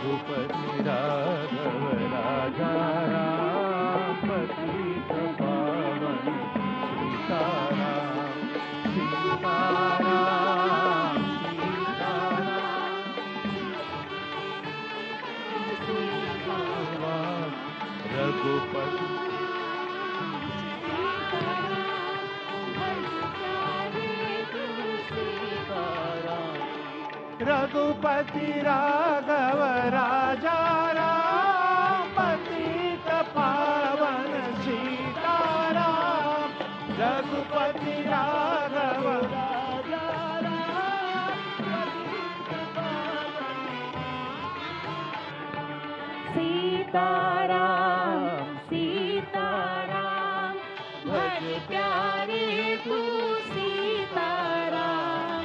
रघुपति राघव राजा राम पतित पावन सीताराम सीताराम सीताराम रघुपति रघुपति राघव राजा राम पतित पावन सीताराम रघुपति राघव राजा राम पतित पावन सीताराम सीताराम भज प्यारे तू सीताराम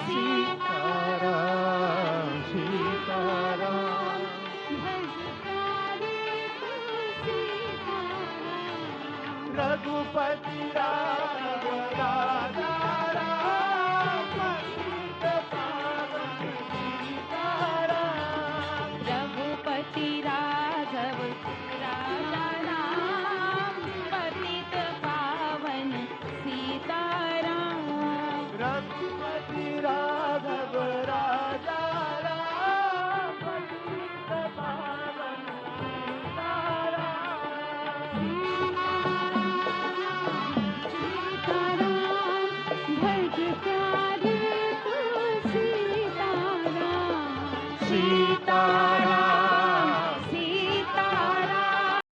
सीताराम सीताराम भज प्यारे तू सीताराम रघुपति राघव